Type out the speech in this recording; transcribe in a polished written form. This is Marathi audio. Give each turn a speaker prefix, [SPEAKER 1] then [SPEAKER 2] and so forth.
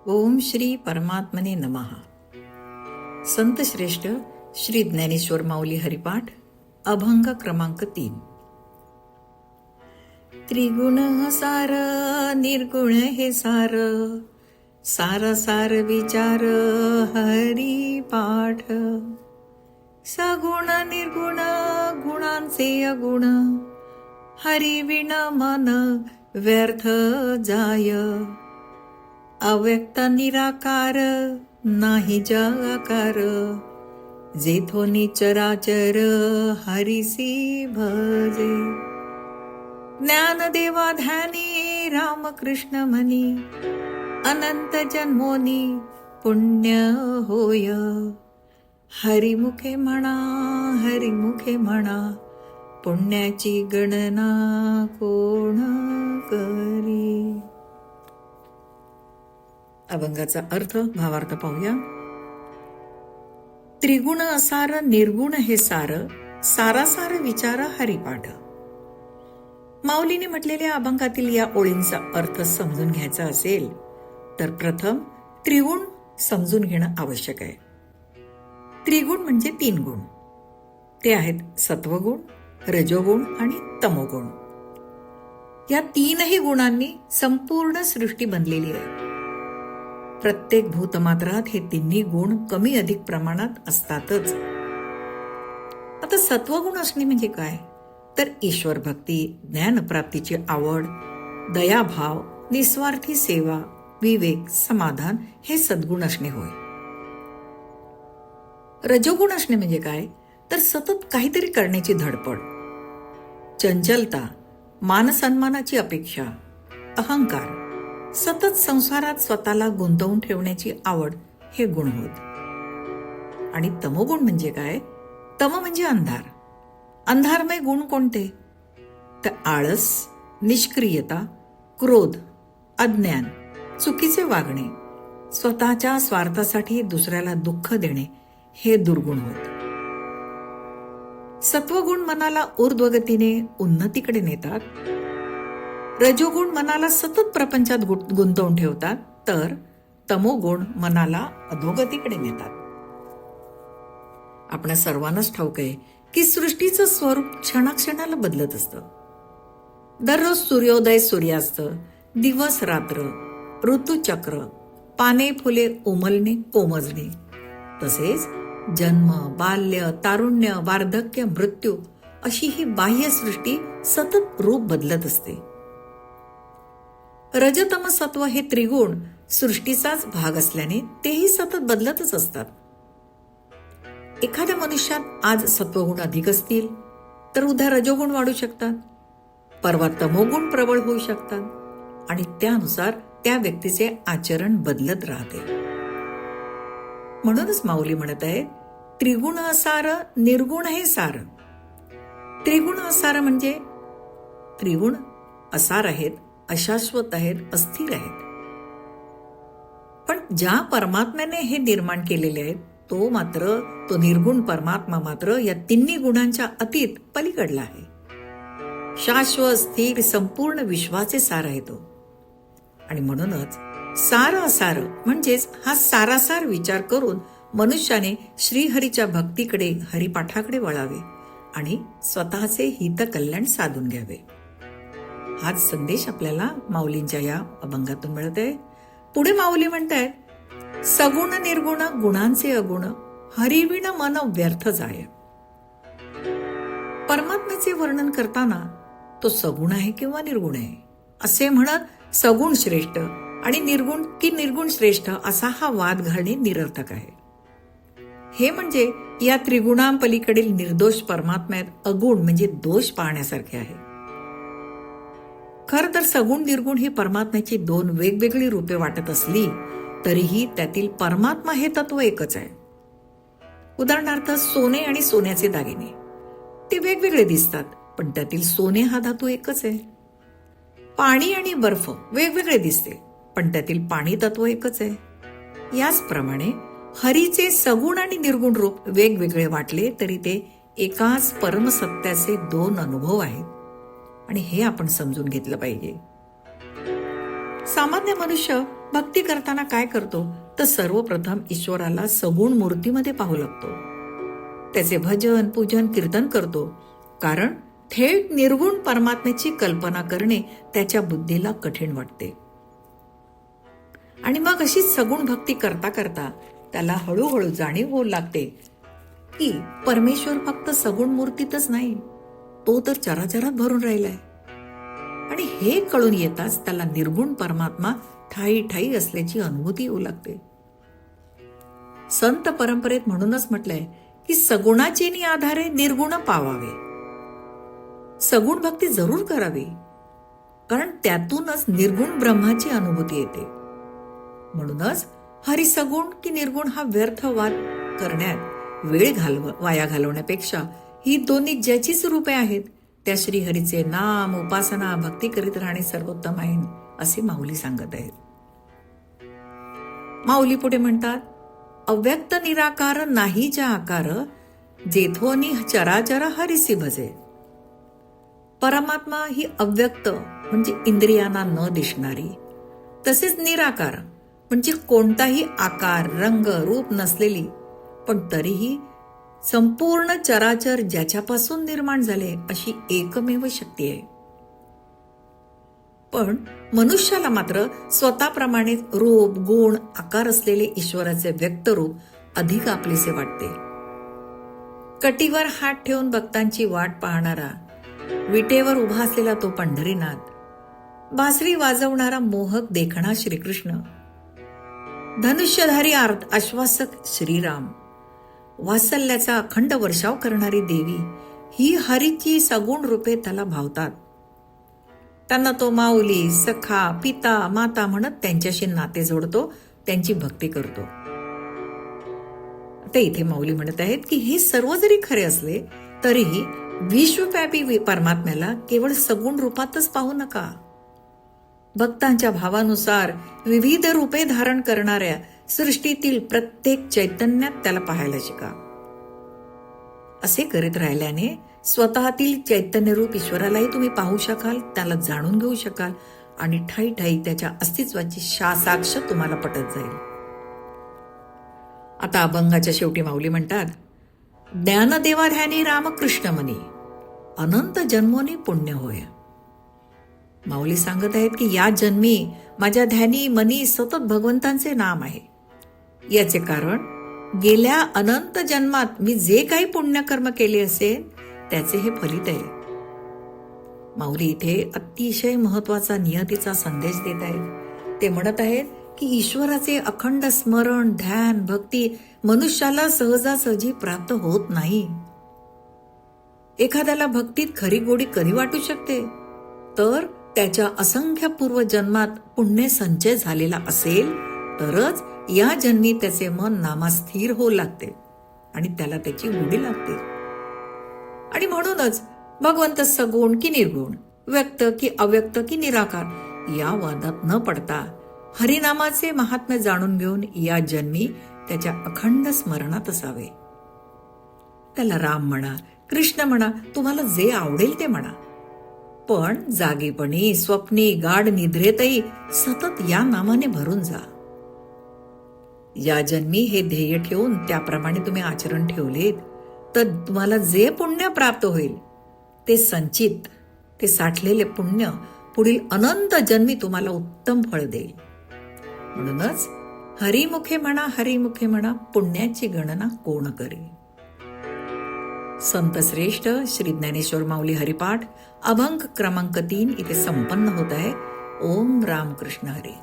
[SPEAKER 1] ओम श्री परमात्मने नमः. संत श्रेष्ठ श्री ज्ञानेश्वर माऊली हरिपाठ अभंग क्रमांक 3. त्रिगुण सार निर्गुण हे सार, सार सार विचार हरिपाठ. सगुण निर्गुण गुणांचे अगुण, हरिविण मन व्यर्थ जाय. अव्यक्त निराकार नाही जगाकार, जेथो निचराचर हरिसी भजे. ज्ञानदेवा ध्यानी रामकृष्ण म्हणी, अनंत जन्मोनी पुण्य होय. हरिमुखे म्हणा हरिमुखे म्हणा, पुण्याची गणना कोण करी. अभंगाचा अर्थ भावार्थ पाहूया. त्रिगुण असार निर्गुण हे सार, सारासार विचार हरिपाठ. माऊलीने म्हटलेल्या अभंगातील या ओळींचा अर्थ समजून घ्यायचा असेल तर प्रथम त्रिगुण समजून घेणं आवश्यक आहे. त्रिगुण म्हणजे 3 गुण. ते आहेत सत्वगुण, रजोगुण आणि तमोगुण. या 3ही गुणांनी संपूर्ण सृष्टी बनलेली आहे. प्रत्येक भूतमात्रात हे 3ही गुण कमी अधिक प्रमाणात असतातच. आता सत्वगुण असणे म्हणजे काय, तर ईश्वर भक्ती, ज्ञानप्राप्तीची आवड, दयाभाव, निस्वार्थी सेवा, विवेक, समाधान हे सद्गुण असणे होय. रजोगुण असणे म्हणजे काय, तर सतत काहीतरी करण्याची धडपड, चंचलता, मानसन्मानाची अपेक्षा, अहंकार, सतत संसारात स्वतःला गुंतवून ठेवण्याची आवड हे गुण होत. आणि तमोगुण म्हणजे काय, तम म्हणजे अंधार. अंधारमय गुण कोणते, तर आळस, निष्क्रियता, क्रोध, अज्ञान, चुकीचे वागणे, स्वतःच्या स्वार्थासाठी दुसऱ्याला दुःख देणे हे दुर्गुण होत. सत्वगुण मनाला ऊर्ध्वगतीने उन्नतीकडे नेतात. रजोगुण मनाला सतत प्रपंचात गुंतवून ठेवतात, तर तमोगुण मनाला अधोगतीकडे नेतात. आपल्या सर्वांनाच ठाऊक आहे की सृष्टीचं स्वरूप क्षणाक्षणाला बदलत असतं. दररोज सूर्योदय सूर्यास्त, दिवस रात्र, ऋतुचक्र, पाने फुले उमलणे कोमजणे, तसेच जन्म, बाल्य, तारुण्य, वार्धक्य, मृत्यू अशी ही बाह्य सृष्टी सतत रूप बदलत असते. रजतम सत्व हे त्रिगुण सृष्टीचाच भाग असल्याने तेही सतत बदलतच असतात. एखाद्या मनुष्यात आज सत्वगुण अधिक असतील तर उद्या रजोगुण वाढू शकतात, परवा तमोगुण प्रबळ होऊ शकतात आणि त्यानुसार त्या व्यक्तीचे आचरण बदलत राहते. म्हणूनच माऊली म्हणत आहे, त्रिगुण असार निर्गुण हे सार. त्रिगुण असार म्हणजे त्रिगुण असार आहेत, अशाश्वत आहेत, अस्थिर आहेत. पण ज्या परमात्म्याने हे निर्माण केलेले आहेत तो निर्गुण परमात्मा मात्र या 3 गुणांच्या अतीत पलीकडला आहे. शाश्वत, स्थिर, संपूर्ण विश्वाचे सार आहे तो. आणि म्हणूनच सार असार म्हणजेच हा सारासार विचार करून मनुष्याने श्रीहरीच्या भक्तीकडे, हरिपाठाकडे वळावे आणि स्वतःचे हित कल्याण साधून घ्यावे. हाच संदेश आपल्याला माऊलींच्या या अभंगातून मिळत आहे. पुढे माऊली म्हणतायत, सगुण निर्गुण गुणांचे अगुण, हरिविण मन व्यर्थ जाय. परमात्म्याचे वर्णन करताना तो सगुण आहे किंवा निर्गुण आहे असे म्हणत सगुण श्रेष्ठ आणि निर्गुण की निर्गुण श्रेष्ठ असा हा वाद घालणे निरर्थक आहे. हे म्हणजे या त्रिगुणांपलीकडील निर्दोष परमात्म्यात अगुण म्हणजे दोष पाहण्यासारखे आहे. खरं तर सगुण निर्गुण ही परमात्म्याची 2 वेगवेगळी रूपे वाटत असली तरीही त्यातील परमात्मा हे तत्व एकच आहे. उदाहरणार्थ सोने आणि सोन्याचे दागिने, ते वेगवेगळे दिसतात पण त्यातील सोने हा धातू एकच आहे. पाणी आणि बर्फ वेगवेगळे दिसते पण त्यातील पाणी तत्व एकच आहे. याचप्रमाणे हरीचे सगुण आणि निर्गुण रूप वेगवेगळे वाटले तरी ते एकाच परमसत्याचे 2 अनुभव आहेत आणि हे आपण समजून घेतलं पाहिजे. सामान्य मनुष्य भक्ती करताना काय करतो तर सर्वप्रथम ईश्वराला सगुण मूर्तीमध्ये पाहू लागतो. त्याचे भजन पूजन कीर्तन करतो, कारण थेट निर्गुण परमात्म्याची कल्पना करणे त्याच्या बुद्धीला कठीण वाटते. आणि मग अशी सगुण भक्ती करता करता त्याला हळूहळू जाणीव होऊ लागते की परमेश्वर फक्त सगुण मूर्तीतच नाही, तो तर चराचरात भरून राहिलाय. आणि हे कळून येताच त्याला निर्गुण परमात्मा ठाई ठाई असल्याची अनुभूती होऊ लागते. संत परंपरेत म्हणूनच म्हटलंय की सगुणाचेनी आधारे निर्गुण पावावे. सगुण भक्ती जरूर करावी, कारण त्यातूनच निर्गुण ब्रह्माची अनुभूती येते. म्हणूनच हरिसगुण की निर्गुण हा व्यर्थ वाद करण्यात वेळ वाया घालवण्यापेक्षा ही दोन्ही ज्याचीच रूपे आहेत त्या श्रीहरीचे नाम उपासना भक्ती करीत राहणे सर्वोत्तम आहे, असे माऊली सांगत आहेत. माऊली पुढे म्हणतात, अव्यक्त निराकार नाही ज्या आकार, जेथोनी चराचर हरिसी भजे. परमात्मा ही अव्यक्त म्हणजे इंद्रियांना न दिसणारी, तसेच निराकार म्हणजे कोणताही आकार रंग रूप नसलेली, पण तरीही संपूर्ण चराचर ज्याच्यापासून निर्माण झाले अशी एकमेव शक्ती आहे. पण मनुष्याला मात्र स्वतःप्रमाणे रूप गुण आकार असलेले ईश्वराचे व्यक्त रूप अधिक आपलेसे वाटते. कटीवर हात ठेवून भक्तांची वाट पाहणारा, विटेवर उभा असलेला तो पंढरीनाथ, बासरी वाजवणारा मोहक देखणा श्रीकृष्ण, धनुष्यधारी आश्वासक श्रीराम, वात्सल्याचा अखंड वर्षाव करणारी देवी, ही हरीची सगुण रूपे त्याला भावतात. त्यांना तो माऊली सखा पिता माता म्हणत त्यांच्याशी नाते जोडतो, त्यांची भक्ती करतो. आता इथे माऊली म्हणत आहेत की हे सर्व जरी खरे असले तरीही विश्वव्यापी परमात्म्याला केवळ सगुण रूपातच पाहू नका. भक्तांच्या भावानुसार विविध रूपे धारण करणाऱ्या सृष्टीतील प्रत्येक चैतन्यात त्याला पाहायला शिका. असे करीत राहिल्याने स्वतःतील चैतन्य रूप ईश्वरालाही तुम्ही पाहू शकाल, त्याला जाणून घेऊ शकाल आणि ठाई ठाई त्याच्या अस्तित्वाची साक्ष तुम्हाला पटत जाईल. आता अभंगाच्या शेवटी माऊली म्हणतात, ज्ञानदेवा ध्यानी रामकृष्ण मनी, अनंत जन्मोनी पुण्य होय. माऊली सांगत आहेत की या जन्मी माझ्या ध्यानी मनी सतत भगवंतांचे नाम आहे. याचे कारण गेल्या अनंत जन्मात मी जे काही पुण्यकर्म केले असेल त्याचे हे फलित आहे. माऊली इथे अतिशय महत्वाचा नियतीचा संदेश देत आहेत. ते म्हणत आहेत की ईश्वराचे अखंड स्मरण ध्यान भक्ती मनुष्याला सहजासहजी प्राप्त होत नाही. एखाद्याला भक्तीत खरी गोडी कधी वाटू शकते तर त्याच्या असंख्य पूर्व जन्मात पुण्य संचय झालेला असेल तरच या जन्मी त्याचे मन नामात स्थिर होऊ लागते आणि त्याला त्याची गोडी लागते. आणि म्हणूनच भगवंत सगुण की निर्गुण, व्यक्त की अव्यक्त की निराकार या वादात न पडता हरिनामाचे महात्म्य जाणून घेऊन या जन्मी त्याच्या अखंड स्मरणात असावे. त्याला राम म्हणा कृष्ण म्हणा, तुम्हाला जे आवडेल ते म्हणा, पण जागेपणी स्वप्नी गाढ निद्रेतही सतत या नामाने भरून जा. या जन्मी हे ध्येय ठेवून त्याप्रमाणे तुम्ही आचरण ठेवलेत तर तुम्हाला जे पुण्य प्राप्त होईल ते संचित, ते साठलेले पुण्य पुढील अनंत जन्मी तुम्हाला उत्तम फळ देईल. म्हणूनच हरिमुखे म्हणा पुण्याची गणना कोण करी. संत श्रेष्ठ श्री ज्ञानेश्वर माऊली हरिपाठ अभंग क्रमांक 3 इथे संपन्न होत आहे. ओम रामकृष्ण हरी.